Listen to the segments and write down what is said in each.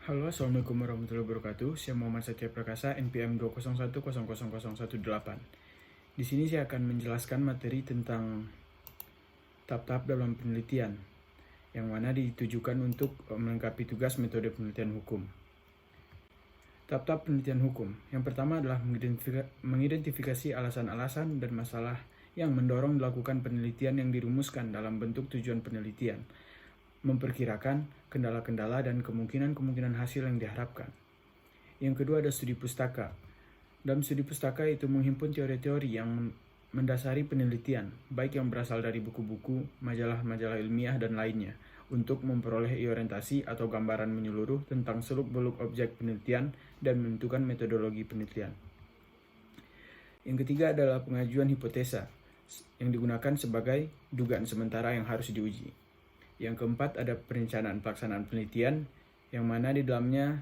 Halo, Assalamualaikum warahmatullahi wabarakatuh. Saya Muhammad Satya Prakasa, NPM 201000018. Di sini saya akan menjelaskan materi tentang tahap-tahap dalam penelitian, yang mana ditujukan untuk melengkapi tugas metode penelitian hukum. Tahap-tahap penelitian hukum. Yang pertama adalah mengidentifikasi alasan-alasan dan masalah yang mendorong dilakukan penelitian yang dirumuskan dalam bentuk tujuan penelitian, memperkirakan kendala-kendala dan kemungkinan-kemungkinan hasil yang diharapkan. Yang kedua ada studi pustaka. Dalam studi pustaka itu menghimpun teori-teori yang mendasari penelitian, baik yang berasal dari buku-buku, majalah-majalah ilmiah, dan lainnya, untuk memperoleh orientasi atau gambaran menyeluruh tentang seluk-beluk objek penelitian dan menentukan metodologi penelitian. Yang ketiga adalah pengajuan hipotesa, yang digunakan sebagai dugaan sementara yang harus diuji. Yang keempat ada perencanaan pelaksanaan penelitian, yang mana di dalamnya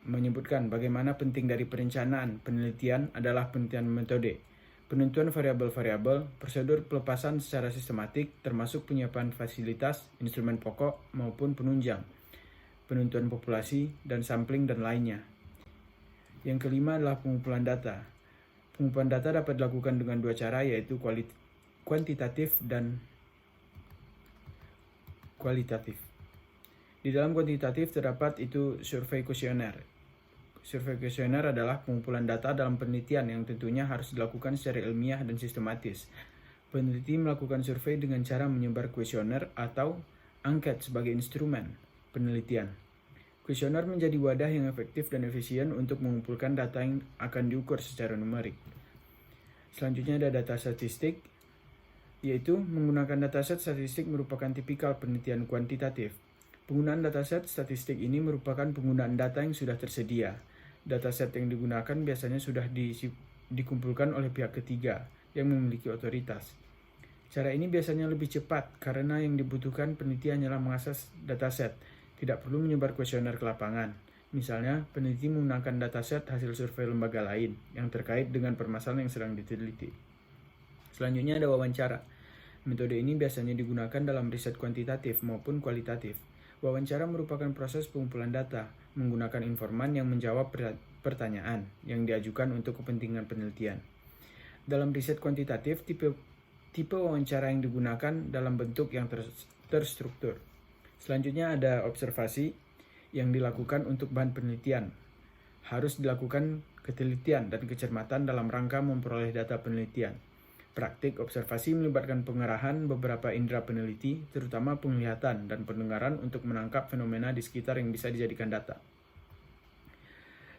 menyebutkan bagaimana penting dari perencanaan penelitian adalah penelitian metode, penentuan variabel-variabel, prosedur pelepasan secara sistematik, termasuk penyiapan fasilitas, instrumen pokok maupun penunjang, penentuan populasi, dan sampling dan lainnya. Yang kelima adalah pengumpulan data. Pengumpulan data dapat dilakukan dengan dua cara, yaitu kuantitatif dan kualitatif. Di dalam kuantitatif terdapat itu survei kuesioner. Survei kuesioner adalah pengumpulan data dalam penelitian yang tentunya harus dilakukan secara ilmiah dan sistematis. Peneliti melakukan survei dengan cara menyebar kuesioner atau angket sebagai instrumen penelitian. Kuesioner menjadi wadah yang efektif dan efisien untuk mengumpulkan data yang akan diukur secara numerik. Selanjutnya ada data statistik, yaitu menggunakan dataset statistik merupakan tipikal penelitian kuantitatif. Penggunaan dataset statistik ini merupakan penggunaan data yang sudah tersedia. Dataset yang digunakan biasanya sudah dikumpulkan oleh pihak ketiga yang memiliki otoritas. Cara ini biasanya lebih cepat karena yang dibutuhkan peneliti hanyalah mengakses dataset, tidak perlu menyebar kuesioner ke lapangan. Misalnya, peneliti menggunakan dataset hasil survei lembaga lain yang terkait dengan permasalahan yang sedang diteliti. Selanjutnya ada wawancara. Metode ini biasanya digunakan dalam riset kuantitatif maupun kualitatif. Wawancara merupakan proses pengumpulan data menggunakan informan yang menjawab pertanyaan yang diajukan untuk kepentingan penelitian. Dalam riset kuantitatif, tipe wawancara yang digunakan dalam bentuk yang terstruktur. Selanjutnya ada observasi yang dilakukan untuk bahan penelitian. Harus dilakukan ketelitian dan kecermatan dalam rangka memperoleh data penelitian. Praktik observasi melibatkan pengerahan beberapa indera peneliti, terutama penglihatan dan pendengaran untuk menangkap fenomena di sekitar yang bisa dijadikan data.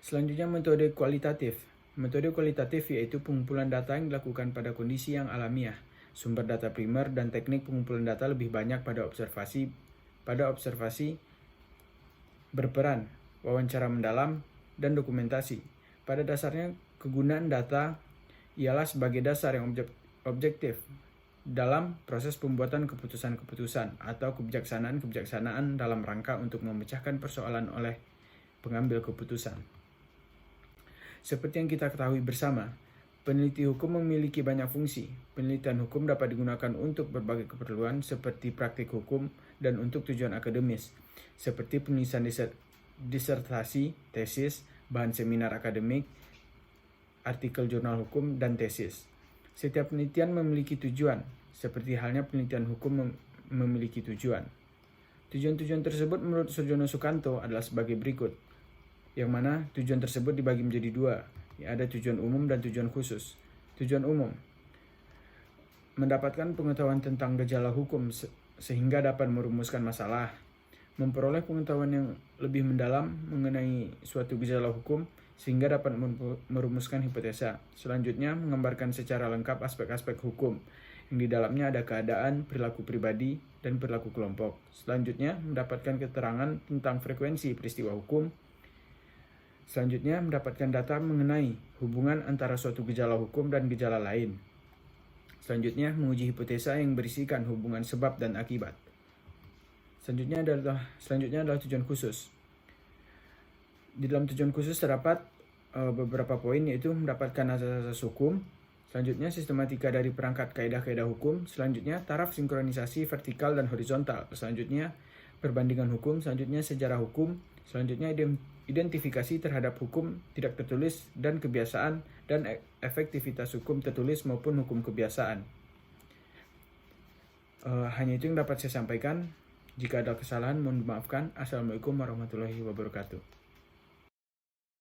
Selanjutnya metode kualitatif. Metode kualitatif yaitu pengumpulan data yang dilakukan pada kondisi yang alamiah. Sumber data primer dan teknik pengumpulan data lebih banyak pada observasi berperan, wawancara mendalam, dan dokumentasi. Pada dasarnya, kegunaan data ialah sebagai dasar yang objektif dalam proses pembuatan keputusan-keputusan atau kebijaksanaan-kebijaksanaan dalam rangka untuk memecahkan persoalan oleh pengambil keputusan. Seperti yang kita ketahui bersama, peneliti hukum memiliki banyak fungsi. Penelitian hukum dapat digunakan untuk berbagai keperluan seperti praktik hukum dan untuk tujuan akademis, seperti penulisan disertasi, tesis, bahan seminar akademik, artikel jurnal hukum, dan tesis. Setiap penelitian memiliki tujuan, seperti halnya penelitian hukum memiliki tujuan. Tujuan-tujuan tersebut menurut Surjono Sukanto adalah sebagai berikut, yang mana tujuan tersebut dibagi menjadi dua, ada tujuan umum dan tujuan khusus. Tujuan umum, mendapatkan pengetahuan tentang gejala hukum sehingga dapat merumuskan masalah, memperoleh pengetahuan yang lebih mendalam mengenai suatu gejala hukum sehingga dapat merumuskan hipotesa. Selanjutnya, menggambarkan secara lengkap aspek-aspek hukum yang di dalamnya ada keadaan, perilaku pribadi, dan perilaku kelompok. Selanjutnya, mendapatkan keterangan tentang frekuensi peristiwa hukum. Selanjutnya, mendapatkan data mengenai hubungan antara suatu gejala hukum dan gejala lain. Selanjutnya, menguji hipotesa yang berisikan hubungan sebab dan akibat. Selanjutnya adalah tujuan khusus. Di dalam tujuan khusus terdapat beberapa poin, yaitu mendapatkan asas-asas hukum. Selanjutnya sistematika dari perangkat kaidah-kaidah hukum. Selanjutnya taraf sinkronisasi vertikal dan horizontal. Selanjutnya perbandingan hukum, selanjutnya sejarah hukum, selanjutnya identifikasi terhadap hukum tidak tertulis dan kebiasaan dan efektivitas hukum tertulis maupun hukum kebiasaan. Hanya itu yang dapat saya sampaikan. Jika ada kesalahan mohon dimaafkan. Assalamualaikum warahmatullahi wabarakatuh.